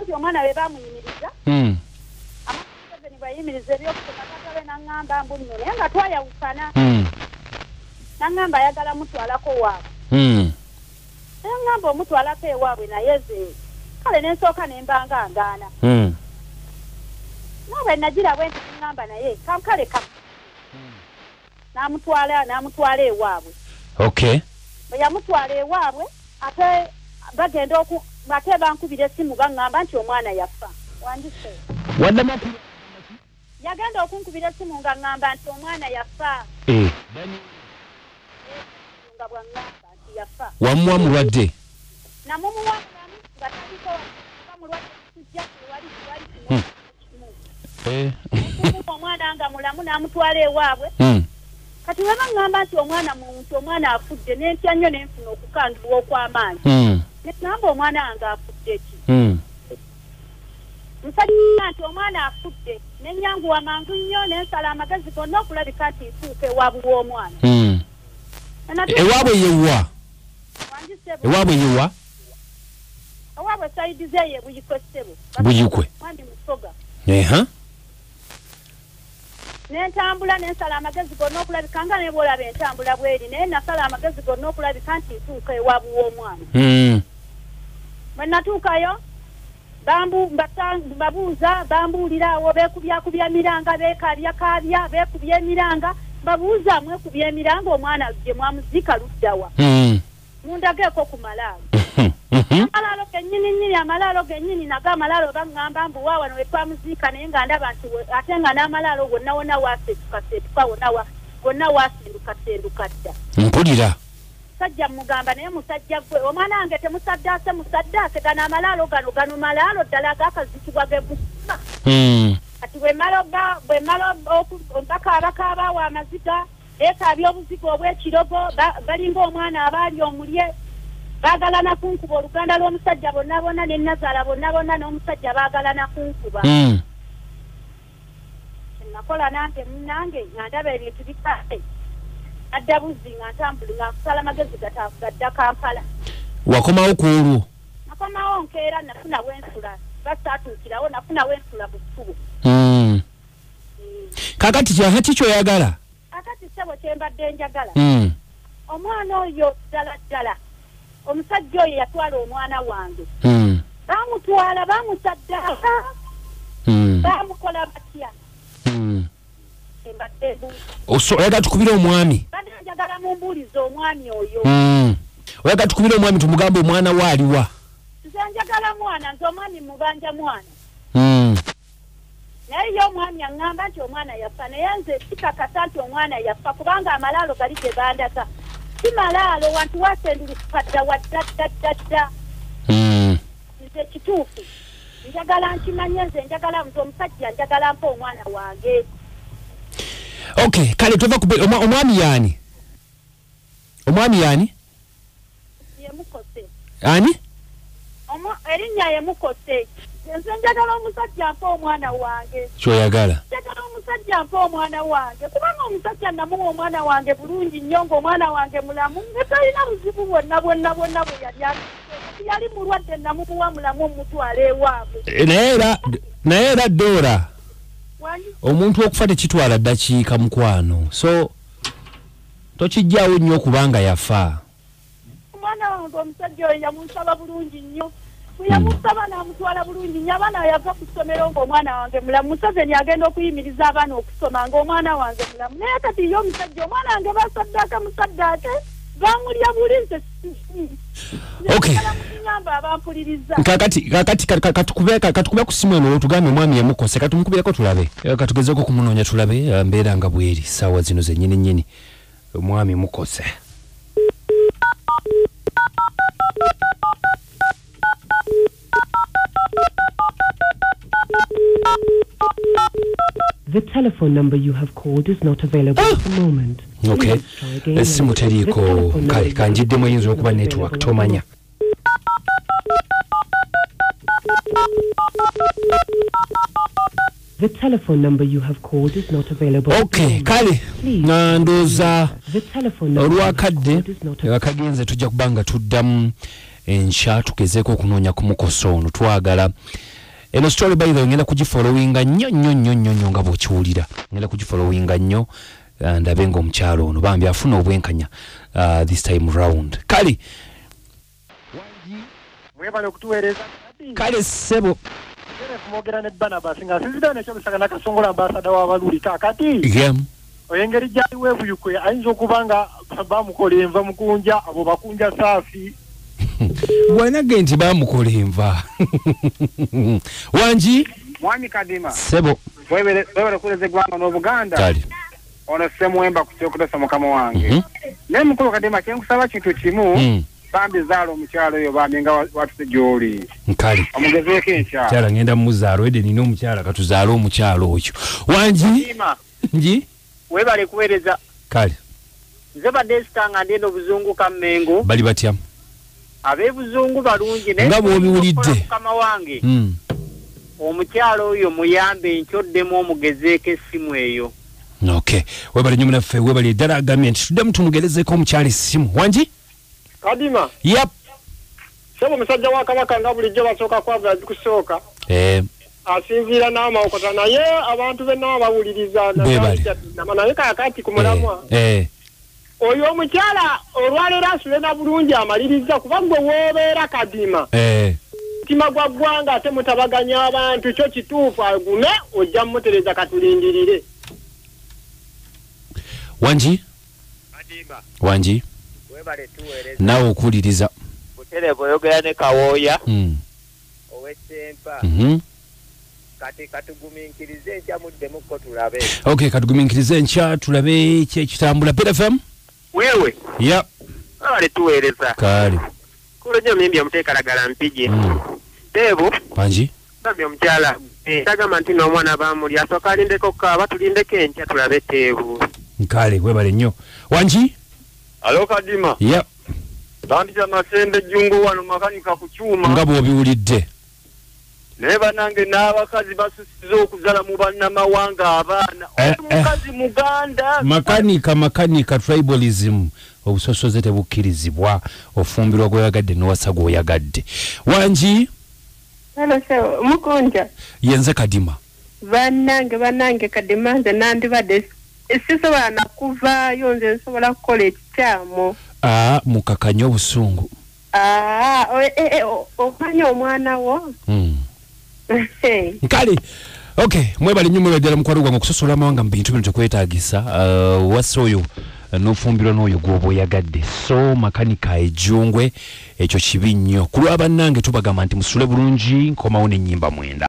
nti omwana we bamuyimiriza amaseveni bayimiriza ebyokusoma tata we n'aŋŋamba mbu nno naye nga twayawukana n'aŋŋamba ayagala mutwalako waabwe naye ŋŋamba omutwalako ewaabwe naye ze kale n'ensooka ne mbanga ngaana nawe nagirabwe nti ŋŋamba naye kale n'amutwala ewaabwe bwe yamutwala ewaabwe ate bagenda ate bankubira essimu baŋŋamba nti omwana yafa wandise yagenda okunkubira essimu nga ŋŋamba nti omwana yafa nga bwaŋŋamba nti yafa wamuwa mulwadde namumuwa mulamu nga taliko mulwadde kujja wali omwana nga mulamu n'amutwala ewaabwe kati we baŋŋamba nti omwana afudde n'entya nnyo n'enfuna okukangibwa okw'amaanyi namba omwana wange afudde ki musajja nti omwana afudde n'ennyanguwa mangu nnyo n'ensala amagezi gonna okulabika nti nfuuka ewaabwe w'omwana ewaabwe yewa ewaabwe sayidi zeeye buyikwe ssebo buyikwe mwami musoga n'entambula n'ensala amagezi gonna okulabika nga ne bw'olaba entambula bw'eri naye nasala amagezi gonna okulabika nti nfuuka ewaabwe w'omwana bwe natuukayo babuuza bambuulira awo beekubyakubya miranga beekabyakaabya beekubya emiranga babuuza mwekubya emiranga omwana gye mwamuziika luddawa mundageeko ku malaalo amalaalo gennyini nago amalaalo baŋŋamba mbu waawano we twamuziika naye nga ndaba nti ate nga n'amalaalo gonna wonna waaseetukaseetuka gonna waasendukasenduka dda mpulira musajja mugamba naye musajja gwe omwana wange musaddaase gano amalaalo gano malaalo ddala gaakazikibwa gebusa kati bwe mala bakaabakaabawo amaziga beekaabya obuziga obw'ekirogo balinga omwana abaali omulye baagalana kunkuba oluganda lw'omusajja bonna bonna ne Nazaala bonna bonna n'omusajja baagalana kunkuba nakola nange munnange nga ndaba ebintu bikae adda buzzi nga ntambuli nga nkusala amagezi gadda Kampala wakomawo ku olwo nakomawo nkeera nafuna wensula basaatuukirawo nafuna wensula mu ssubu kakati kyaki kyoyagala akati ssebo kyembadde njagala omwana oyo ddala omusajja oyo yatwala omwana wange baamutwala baamusaddaaka baamukola batya oyaga tukubira omwami njagala mumbuulize omwami oyo oyaga tukubira omwami tumugambe omwana waaliwa nze njagala mwana nze omwami mubanja mwana naye ye omwami aŋŋamba nti omwana yafa naye nze sikakasa nti omwana yafa kubanga amalaalo gali gye bandaka si malaalo wantu wasendulukadda waddaddadda nze kituufu njagala nkimanye nze njagala nze omusajja njagala mpa omwana wange okay kale tova omwami yani yemukose ani erinnya yemukose nze njagala omusajja mpa omwana wange kyoyagala njagala omusajja mpa omwana wange kubanga omusajja namuwa omwana wange bulungi nnyo ng'omwana wange mulamu ne talina buzibu bwonna bwe yali mulwadde namubuwa mulamu omutwala ewaabwe naye era Dora omuntu okufa tekitwala ddakiika mukwano so tokijjaawo nnyo okubanga yafa omwana wange omusajja oyo yamunsaba bulungi nnyo bwe yamusaba n'amutwala bulungi nnyo abaana yava ku ssomero ng'omwana wange mulamu Museveni agenda okuyimiriza abaana okusoma ng'omwana wange mulamu naye kati ye omusajja omwana wange basaddaaka musaddaake bamulya buli nze okay katukube ku simu eno tugambe mwami yemukose katumukubireko tulabe katugezeko kumunoonya tulabe mbeera nga bweri saawa zino zennyini omwami mukose The telephone number you have called is not available at the moment. Okay. Esimu teriiko kale kanjiddemu eyinza okuba network tomanya. The telephone number you have called is not available. Okay, kale ndoza olwakadde akagenze tujja kubanga tuddamu enkya tugezeeko okunoonya ku mukoso ono twagala eno story by the way ngenda kugifollowinga nnyo nga bw'okiwulira ngenda kugifollowinga nnyo ndabe ng'omukyalo ono bambi afuna obwenkanya this time round kale mwebale okutuweereza kale ssebo kumwogera ne Barnabas nga sinzira nekyo bisagana kasongola ambasada w'abaluli kakati oyengeri gyali weebuyukwe ayinza okuba nga bamukola enva mukunja abo bakunja saafi bwanage nti bamukola enva Wange mwami Kadima sebo webale kuleze gwanga n'Obuganda kale ono semwemba kukyokutasa mukama wange naye mukulu Kadima kyenkusaba kintu kimu bambi zaalo omukyalo oyo bambi nga watuse gy'oli kale omugezeeko enkya kyala ngenda muzaalo edde nina omukyala katuzaale omukyalo oyo Wange nji webale kuweereza kale nze badde sitanga ndi eno buzungu kammengo bali batya ab'ebuzungu balungi naye nga bw'obiwulidde mukama wange omukyalo oyo muyambe nkyoddemu omugezeeko essimu eyo okay webale nnyo munaffe webale ddala agambye nti tuddemu tumugerezeeko omukyala essimu Wange Kadima yep sebo musajja wa kabaka nga bulijjo basooka kwabula zikusooka asinziira n'amawokota naye abantu be nabo bawuliriza naye kakati ku mulamwa oyo omukyala olwaleero asule na bulungi amaliriza kuba gwe woobeera Kadima mutima gwa ggwanga ate mutabaganya abantu kyo kituufu agume ojja mmutereza katulindirire Wange nawe okuwuliriza butereva oyogera ne Kawooya ow'Ettempa kati katugumiikirize enkya muddemukko tulabe okay katugumiikirize enkya tulabe kyekitambula PFM wewe abale tuweereza kale kulonyo mimbi omuteekalagala mpije Deebo Wange bambi omukyala tagama nti n'omwana Bamulya asooka alindeko kaaba tulindeko enkya tulabe Teebu kale webale nnyo Wange alo Kadima bandija Masende Jungu wano makanika ku kyuma nga bw'obiwulidde naye banange n'abakazi basusiza okuzala mu bannamawanga abaana omukazi muganda makanika tribalism obusosoze tebukkirizibwa ofumbirwa gw'oyagadde n'owasa gw'oyagadde Wange Mukunja yenze Kadima bannange Kadima nze nandibadde sisobola nakuvaayo nze nsobola kukola ekikyamu mukakanya obusungu omanya omwana wo kale okay mwebale nnyo mwebadala mukwalo gwange okusosola amawanga mu bintu bino tekwetaagisa wasa oyo n'ofumbirwa n'oyo gw'oba oyagadde so makanika ejjungwe ekyo kibi nnyo ku lwa bannange tubagamba nti musule bulungi nkomawo n'ennyimba mwenda